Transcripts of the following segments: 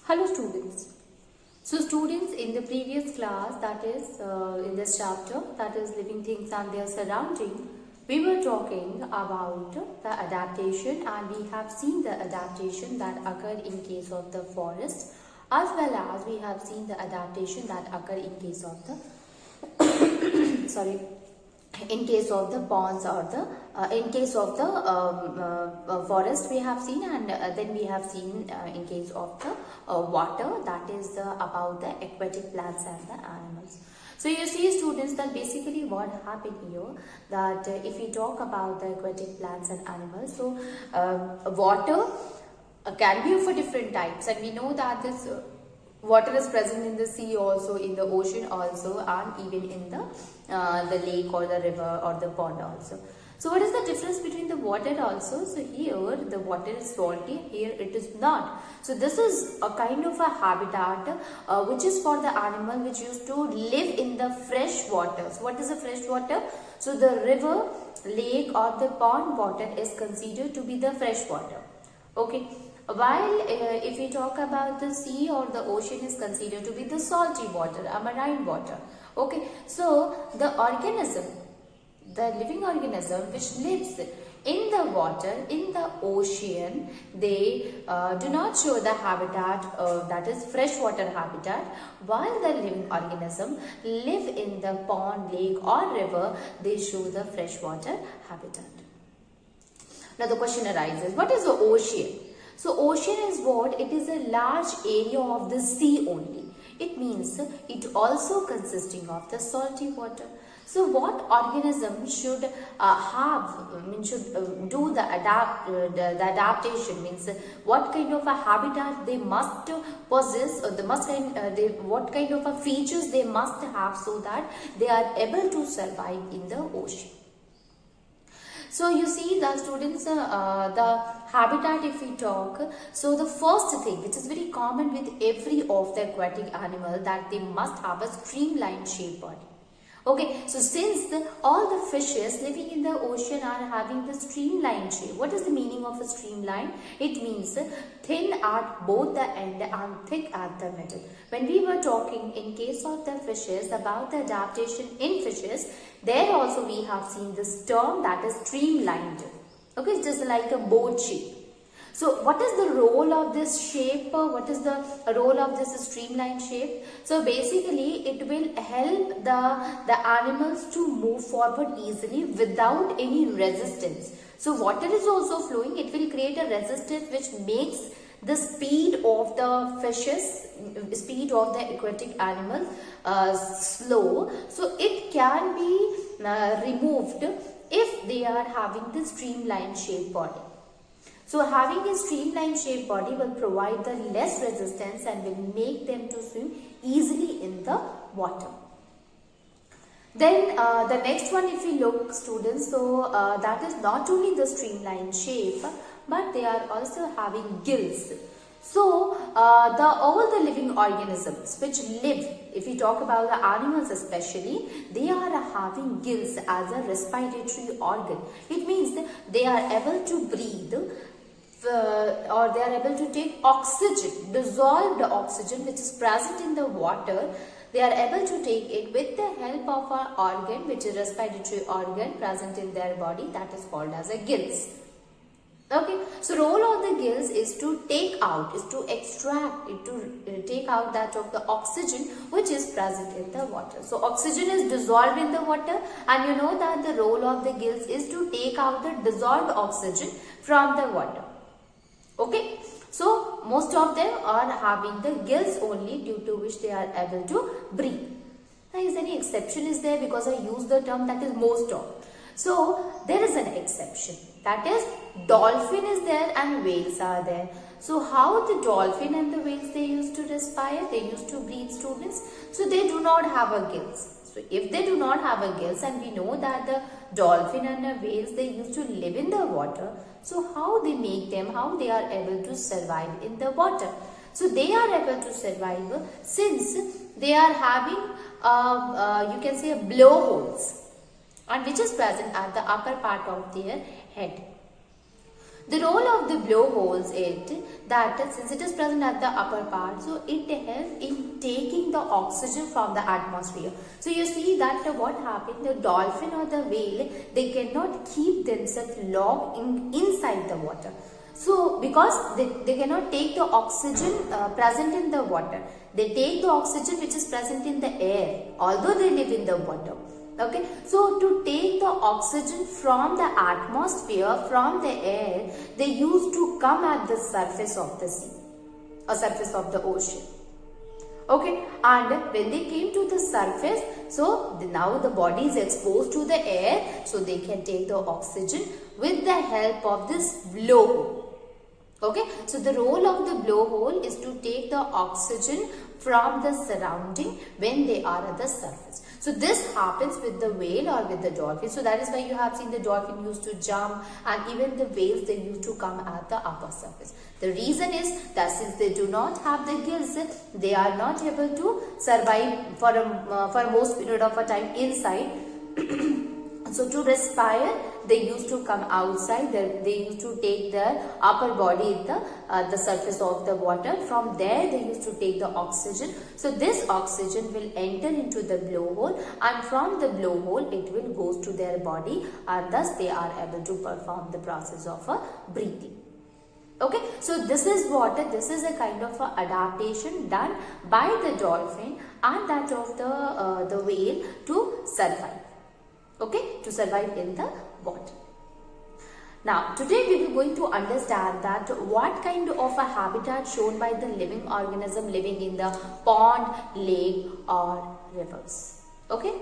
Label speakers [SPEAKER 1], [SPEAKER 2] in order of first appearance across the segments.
[SPEAKER 1] Hello students. So students, in the previous class, that is in this chapter, that is living things and their surrounding, we were talking about the adaptation, and we have seen the adaptation that occurred in case of the forest, as well as we have seen the adaptation that occurred in case of the sorry, in case of the ponds or the in case of the forest we have seen, and then we have seen in case of the water, that is about the aquatic plants and the animals. So you see students, that basically what happened here, that if we talk about the aquatic plants and animals, so water can be of a different types, and we know that this water is present in the sea also, in the ocean also, and even in the lake or the river or the pond also. So what is the difference between the water also? So here the water is salty, here it is not. So this is a kind of a habitat which is for the animal which used to live in the fresh water. So what is the fresh water? So the river, lake or the pond water is considered to be the fresh water. Okay. While if we talk about the sea or the ocean is considered to be the salty water, a marine water. Okay, so the organism, the living organism which lives in the water, in the ocean, they do not show the habitat that is freshwater habitat, while the living organism live in the pond, lake or river, they show the freshwater habitat. Now the question arises, what is the ocean? So ocean is what? It is a large area of the sea only. It means it also consisting of the salty water. So what organism should should do the adaptation, means what kind of a habitat they must possess, or what kind of a features they must have so that they are able to survive in the ocean. So you see the students, the habitat if we talk, so the first thing which is very common with every of the aquatic animal, that they must have a streamlined shaped body. Okay, so since all the fishes living in the ocean are having the streamlined shape, what is the meaning of a streamline? It means thin at both the end and thick at the middle. When we were talking in case of the fishes about the adaptation in fishes, there also we have seen this term, that is streamlined. Okay, it's just like a boat shape. So what is the role of this shape? What is the role of this streamlined shape? So basically it will help the animals to move forward easily without any resistance. So water is also flowing, it will create a resistance which makes the speed of the fishes, speed of the aquatic animals slow. So it can be removed if they are having the streamlined shape body. So having a streamlined shaped body will provide the less resistance and will make them to swim easily in the water. Then the next one, if we look students, so that is not only the streamlined shape, but they are also having gills. So all the living organisms which live, if we talk about the animals especially, they are having gills as a respiratory organ. It means that they are able to breathe or they are able to take oxygen, dissolved oxygen which is present in the water. They are able to take it with the help of an organ which is respiratory organ present in their body, that is called as a gills. Okay, so role of the gills is to take out, is to extract, to take out that of the oxygen which is present in the water. So oxygen is dissolved in the water, and you know that the role of the gills is to take out the dissolved oxygen from the water. Okay, so most of them are having the gills only, due to which they are able to breathe. Now is any exception is there, because I use the term that is most of. So there is an exception, that is dolphin is there and whales are there. So how the dolphin and the whales, they used to respire, they used to breathe students. So they do not have a gills. So if they do not have a gills, and we know that the dolphin and the whales, they used to live in the water. So how they make them, how they are able to survive in the water? So they are able to survive since they are having you can say blowholes, and which is present at the upper part of their head. The role of the blowholes is that since it is present at the upper part, so it helps in taking the oxygen from the atmosphere. So you see that what happened, the dolphin or the whale, they cannot keep themselves long inside the water. So because they cannot take the oxygen present in the water, they take the oxygen which is present in the air, although they live in the water. Okay, so to take the oxygen from the atmosphere, from the air, they used to come at the surface of the sea or surface of the ocean. Okay, and when they came to the surface, so now the body is exposed to the air, so they can take the oxygen with the help of this blowhole. Okay, so the role of the blowhole is to take the oxygen from the surrounding when they are at the surface. So this happens with the whale or with the dolphin. So that is why you have seen the dolphin used to jump, and even the whales, they used to come at the upper surface. The reason is that since they do not have the gills, they are not able to survive for most period of a time inside. So to respire, they used to come outside. They used to take their upper body in the surface of the water. From there, they used to take the oxygen. So this oxygen will enter into the blowhole, and from the blowhole, it will goes to their body, and thus they are able to perform the process of breathing. Okay, so this is a kind of adaptation done by the dolphin and that of the whale to survive. Okay, to survive in the water. Now, today we are going to understand that what kind of a habitat shown by the living organism living in the pond, lake or rivers. Okay.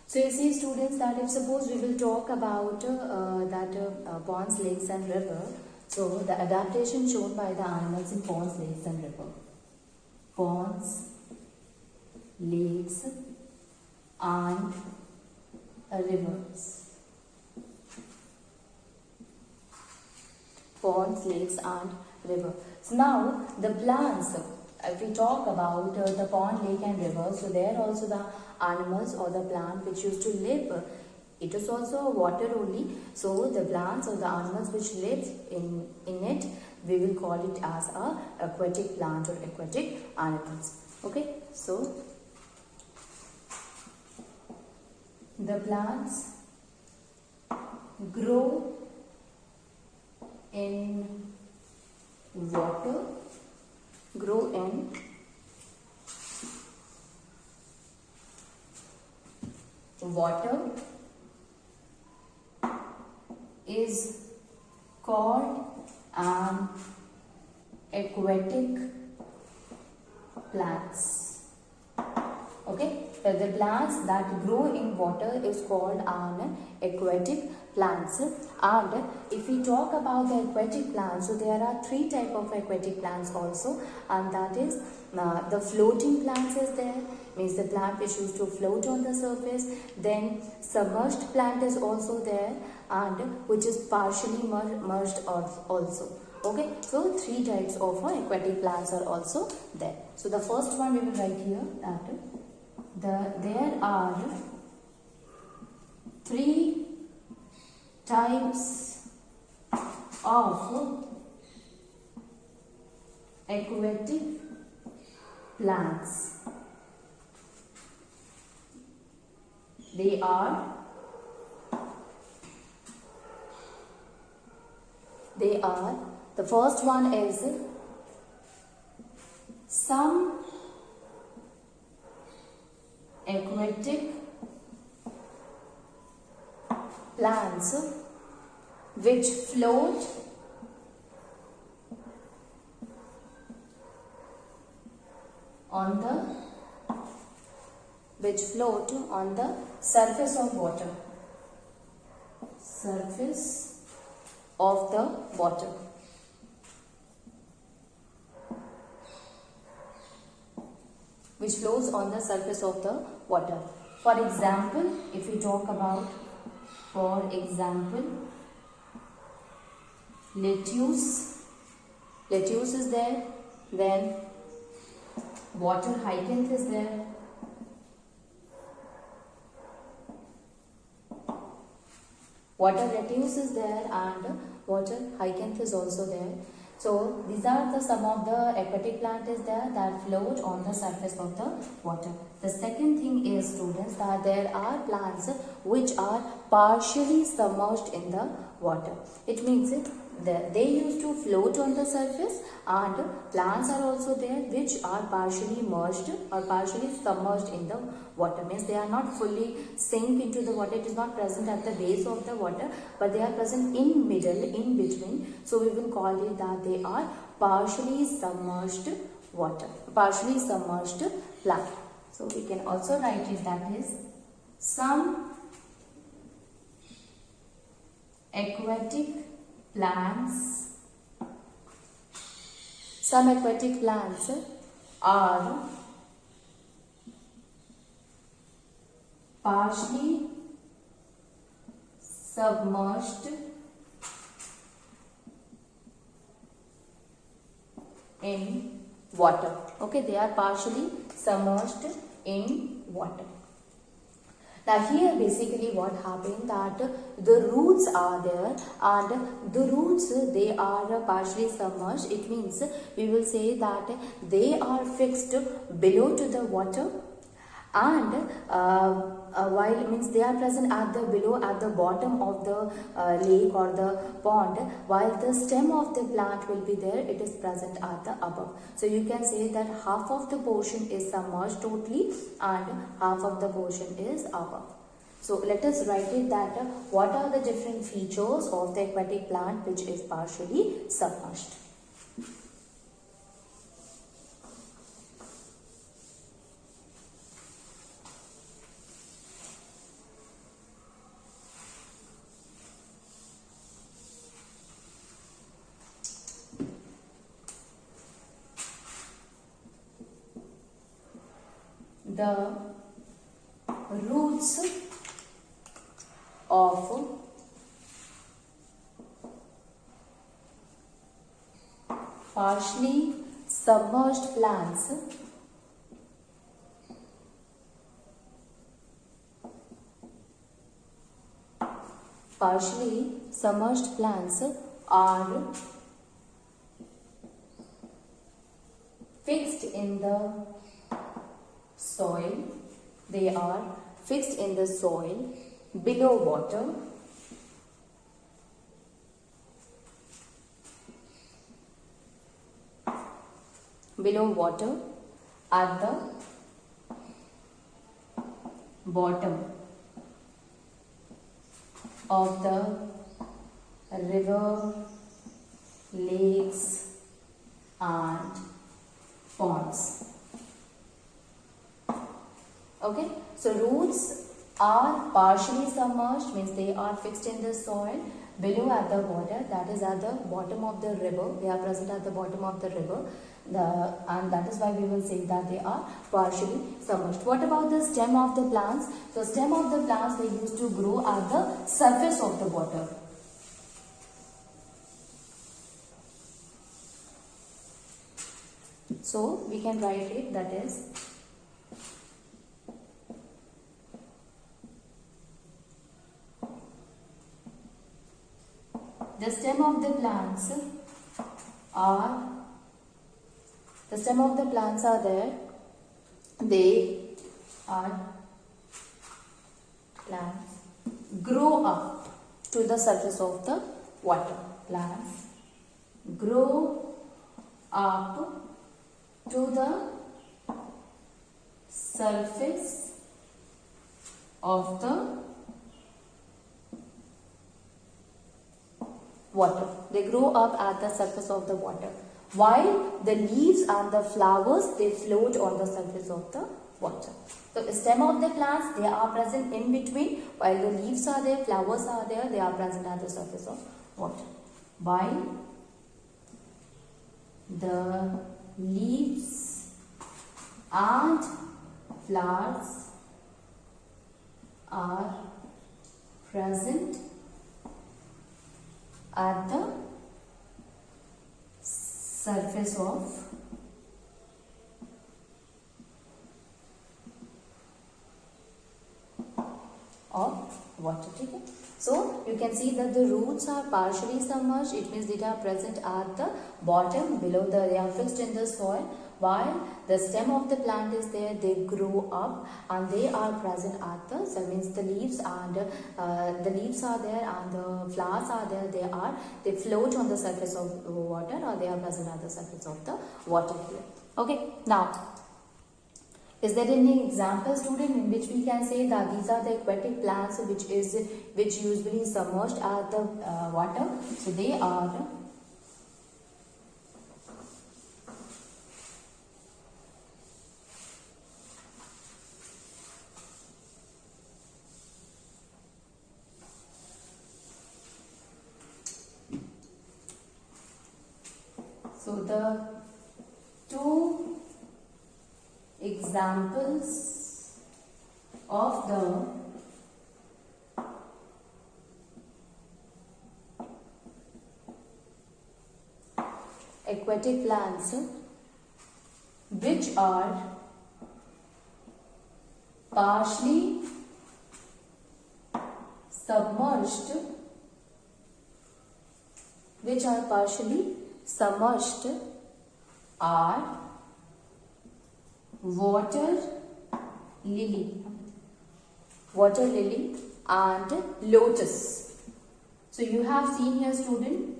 [SPEAKER 1] So you see, students, that if suppose we will talk about ponds, lakes and river. So the adaptation shown by the animals in ponds, lakes and river. Ponds, lakes and rivers. Ponds, lakes and river. So now the plants, if we talk about the pond, lake and river, so there also the animals or the plant which used to live, it is also water only. So the plants or the animals which live in it, we will call it as a aquatic plant or aquatic animals. Okay, so the plants grow in water, is called an aquatic plants. Okay, so the plants that grow in water is called an aquatic plants. And if we talk about the aquatic plants, so there are three types of aquatic plants also, and that is the floating plants is there, means the plant which used to float on the surface. Then submerged plant is also there, and which is partially merged also. Okay, so three types of aquatic plants are also there. So the first one we will write here that there are three types of aquatic plants. They are the first one is some aquatic plants which float on the surface of water. Surface of the water. Which flows on the surface of the water. For example, if we talk about, lettuce is there, then water hyacinth is there, water lettuce is there, and water hyacinth is also there. So these are the some of the aquatic plant is there that float on the surface of the water. The second thing is, students, that there are plants which are partially submerged in the water. It means they used to float on the surface, and plants are also there which are partially merged or partially submerged in the water. Means they are not fully sink into the water. It is not present at the base of the water, but they are present in middle, in between. So we will call it that they are partially submerged water, partially submerged plant. So we can also write it that is some aquatic plants. Some aquatic plants are partially submerged in water. Okay, they are partially submerged in water. Now here basically what happened, that the roots are there, and the roots, they are partially submerged. It means we will say that they are fixed below to the water, and while means they are present at the below, at the bottom of the lake or the pond, while the stem of the plant will be there, it is present at the above. So you can say that half of the portion is submerged totally and half of the portion is above. So let us write it that what are the different features of the aquatic plant which is partially submerged. The roots of partially submerged plants are fixed in the soil. They are fixed in the soil below water. Below water at the bottom of the river, lakes and ponds. Okay, so roots are partially submerged, means they are fixed in the soil below at the water, that is at the bottom of the river. They are present at the bottom of the river, and that is why we will say that they are partially submerged. What about the stem of the plants? So stem of the plants, they used to grow at the surface of the water. So we can write it that is the stem of the plants are there. They are plants grow up to the surface of the water. Plants grow up to the surface of the water. They grow up at the surface of the water, while the leaves and the flowers, they float on the surface of the water. So the stem of the plants, they are present in between, while the leaves are there, flowers are there, they are present at the surface of water. While the leaves and flowers are present at the surface of water. Okay? So you can see that the roots are partially submerged. It means they are present at the bottom, they are fixed in the soil, while the stem of the plant is there. They grow up and they are present at the, so means the leaves and the leaves are there and the flowers are there. They float on the surface of water, or they are present at the surface of the water here. Okay, now is there any example, student, in which we can say that these are the aquatic plants which usually submerged at the water? So they are the two examples of the aquatic plants which are partially submerged, are water lily and lotus. So you have seen here, student,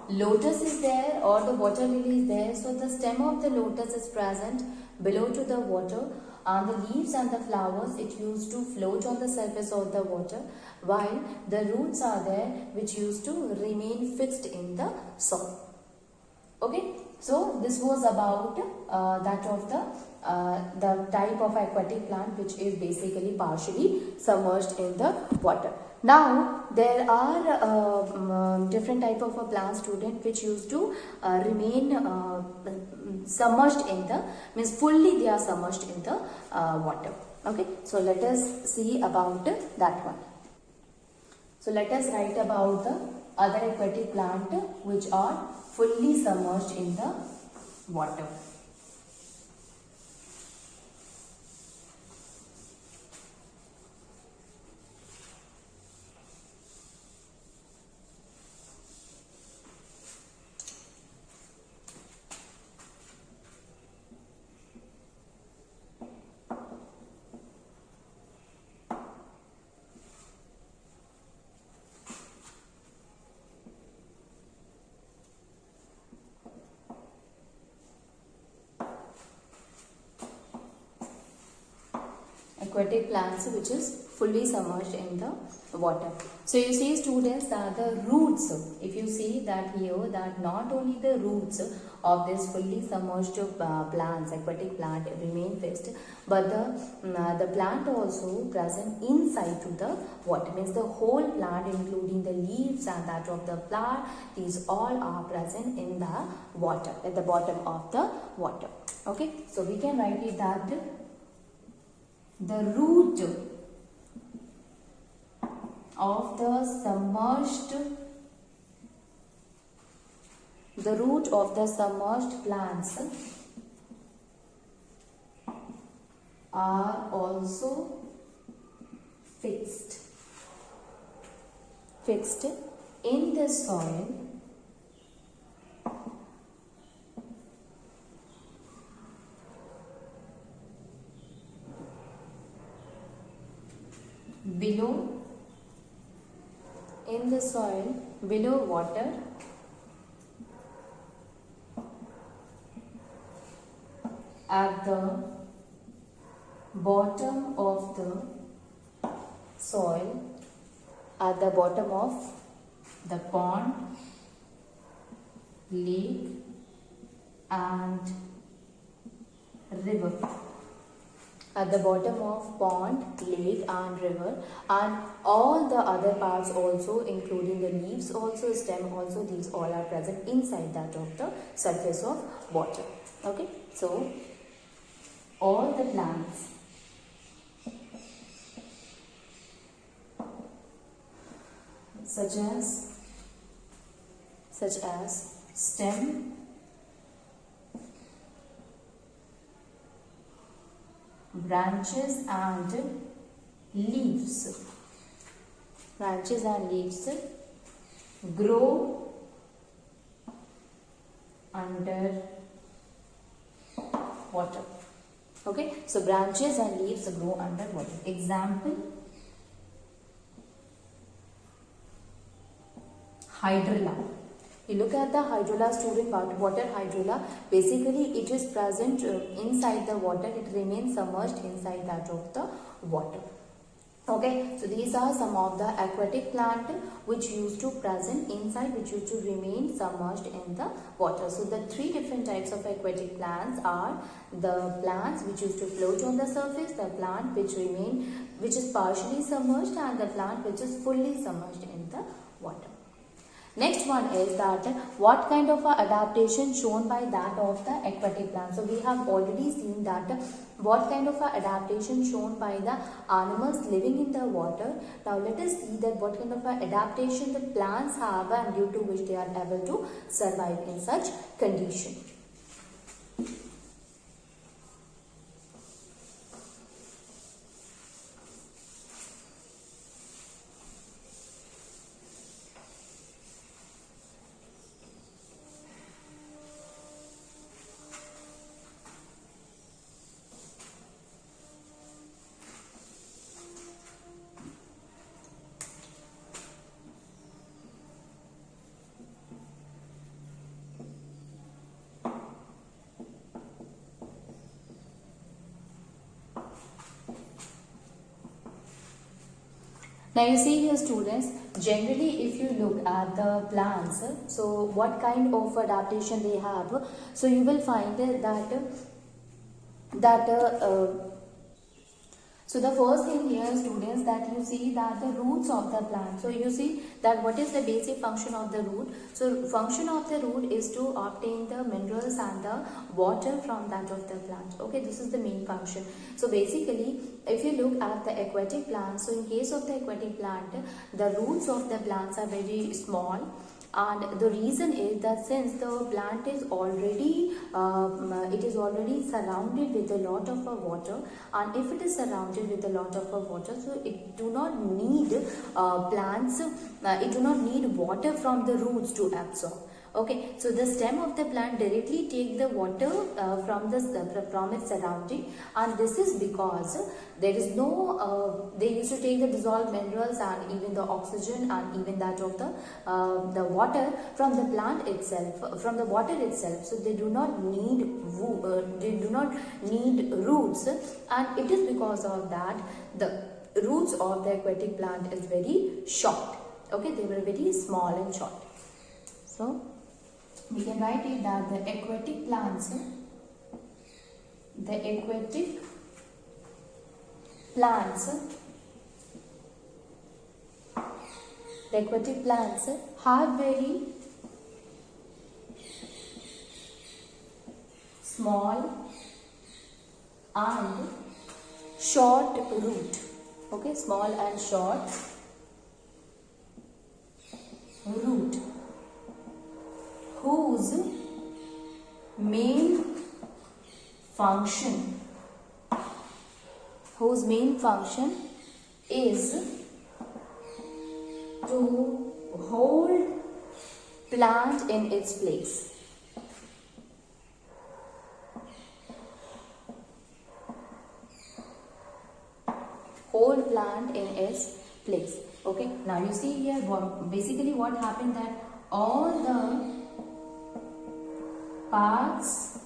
[SPEAKER 1] lotus is there or the water lily is there. So the stem of the lotus is present below to the water, and the leaves and the flowers, it used to float on the surface of the water, while the roots are there which used to remain fixed in the soil. Okay, so this was about that of the type of aquatic plant which is basically partially submerged in the water. Now there are different type of plants, student, which used to remain submerged in the, means fully they are submerged in the water. Okay, so let us see about that one. So let us write about the other aquatic plant which are fully submerged in the water. Aquatic plants which is fully submerged in the water. So you see, students, that the roots, if you see that here, that not only the roots of this fully submerged plants, aquatic plant, remain fixed, but the plant also present inside to the water, means the whole plant including the leaves and that of the flower, these all are present in the water, at the bottom of the water. Okay, so we can write it that the root of the submerged plants are also fixed in the soil below water at the bottom of the soil, at the bottom of the pond, lake and river. At the bottom of pond, lake and river, and all the other parts also, including the leaves also, stem also, these all are present inside that of the surface of water. Okay, so all the plants such as stem, branches and leaves branches and leaves grow under water. Okay, so branches and leaves grow under water. Example, hydrilla. You look at the hydrilla, student, water hydrilla. Basically, it is present inside the water. It remains submerged inside that of the water. Okay, so these are some of the aquatic plant which used to present inside, which used to remain submerged in the water. So the three different types of aquatic plants are the plants which used to float on the surface, the plant which is partially submerged, and the plant which is fully submerged in the water. Next one is that what kind of adaptation shown by that of the aquatic plant. So we have already seen that what kind of adaptation shown by the animals living in the water. Now let us see that what kind of adaptation the plants have and due to which they are able to survive in such condition. Now you see here, students, generally if you look at the plants, so what kind of adaptation they have, so you will find so the first thing here, students, that you see that the roots of the plant. So you see that what is the basic function of the root. So function of the root is to obtain the minerals and the water from that of the plant. Okay, this is the main function. So basically, if you look at the aquatic plants, so in case of the aquatic plant, the roots of the plants are very small. And the reason is that since the plant is already surrounded with a lot of water, and if it is surrounded with a lot of water, so it do not need it do not need water from the roots to absorb. Okay, so the stem of the plant directly take the water from its surrounding, and this is because there is no they used to take the dissolved minerals and even the oxygen and even that of the water from the plant itself, from the water itself. So they do not need roots, and it is because of that the roots of the aquatic plant is very short. Okay, they were very small and short. So we can write it that the aquatic plants have very small and short root. Okay, small and short root, whose main function is to hold plant in its place. Hold plant in its place. Okay, now you see here basically what happened, that all the parts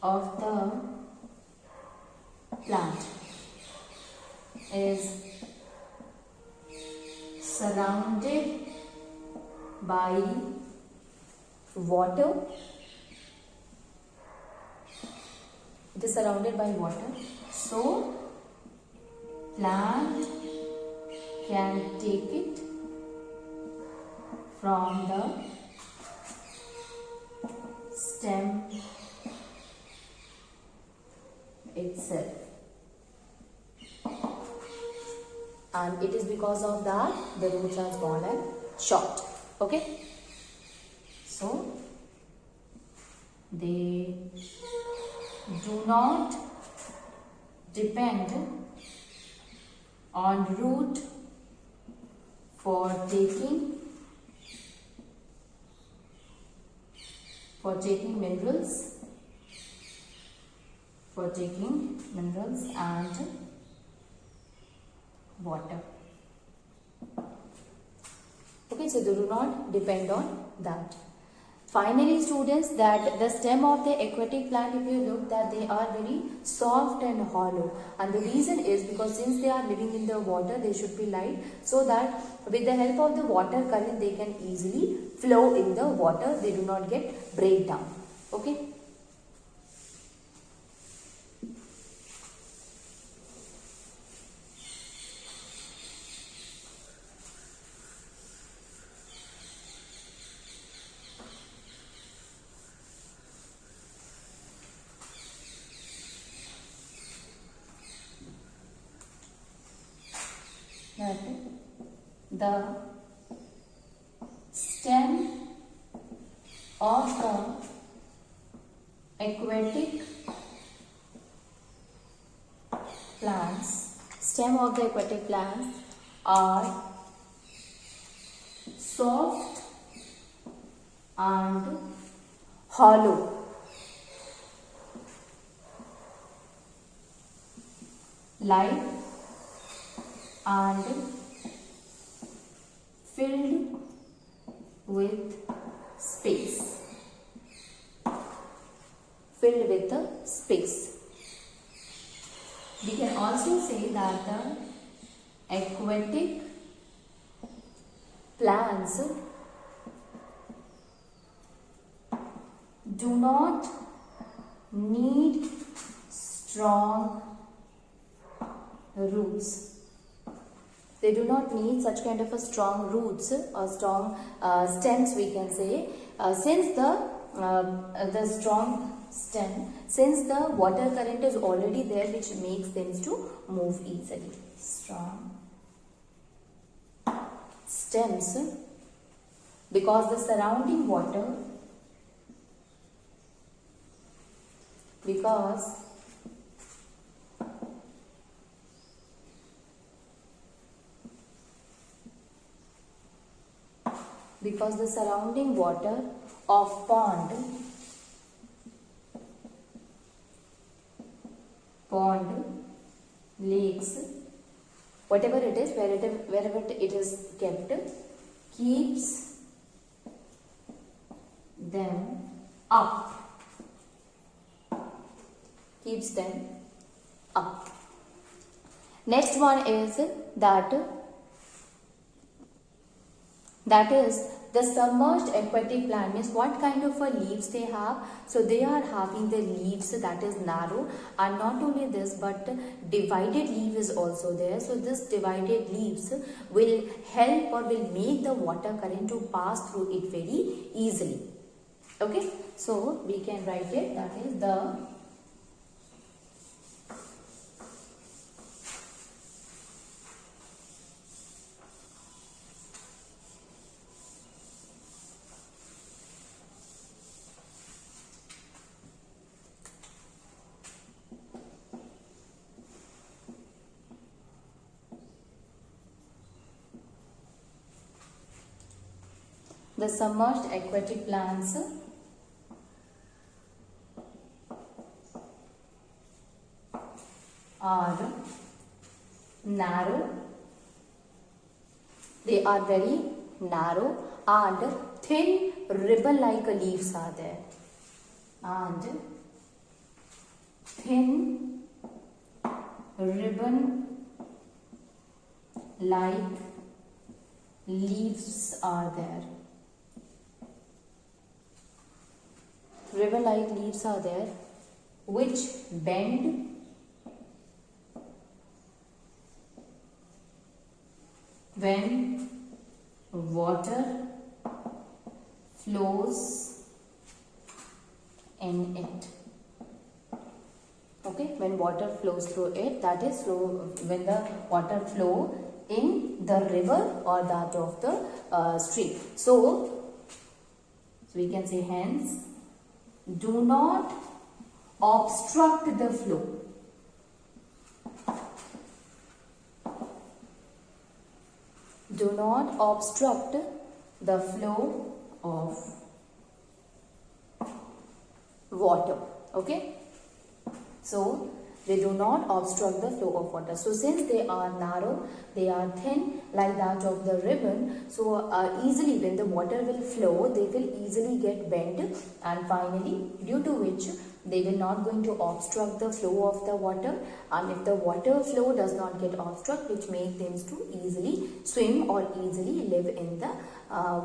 [SPEAKER 1] of the plant is surrounded by water. It is surrounded by water, so plant can take it from the stem itself, and it is because of that the roots are small and short. Okay, so they do not depend on root for taking minerals, and water. Okay, so they do not depend on that. Finally, students, that the stem of the aquatic plant, if you look, that they are very soft and hollow, and the reason is because since they are living in the water, they should be light, so that with the help of the water current they can easily flow in the water, they do not get break down. Okay. The stem of the aquatic plants are soft and hollow. Light and filled with space. We can also say that the aquatic plants do not need strong roots. They do not need such kind of a strong roots or strong stems, we can say, since the strong stem, since the water current is already there, which makes them to move easily. Strong stems, because the surrounding water, because the surrounding water of pond, lakes, whatever it is, wherever it is kept, keeps them up. Next one is that is the submerged aquatic plant, means what kind of leaves they have. So they are having the leaves that is narrow, and not only this but divided leaf is also there. So this divided leaves will help or will make the water current to pass through it very easily. Okay, so we can write it, that is the submerged aquatic plants are narrow. They are very narrow and thin ribbon-like leaves are there. And thin ribbon-like leaves are there. Ribbon-like leaves are there, which bend when water flows in it. Okay, when water flows through it, that is, when the water flow in the river or that of the stream. So we can say, hence, do not obstruct the flow. do not obstruct the flow of water. Okay, so they do not obstruct the flow of water. So since they are narrow, they are thin like that of the ribbon, so easily when the water will flow, they will easily get bent, and finally due to which they will not going to obstruct the flow of the water, and if the water flow does not get obstruct, which make them to easily swim or easily live in the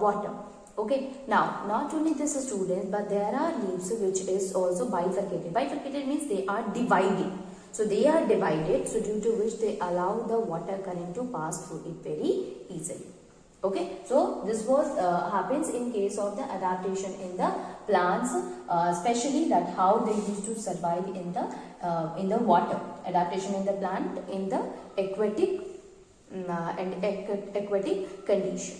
[SPEAKER 1] water. Okay, now not only this students, but there are leaves which is also bifurcated. Bifurcated means they are divided. So they are divided, so due to which they allow the water current to pass through it very easily. Okay, so this was happens in case of the adaptation in the plants, especially that how they used to survive in the water. Adaptation in the plant in the aquatic and aquatic condition.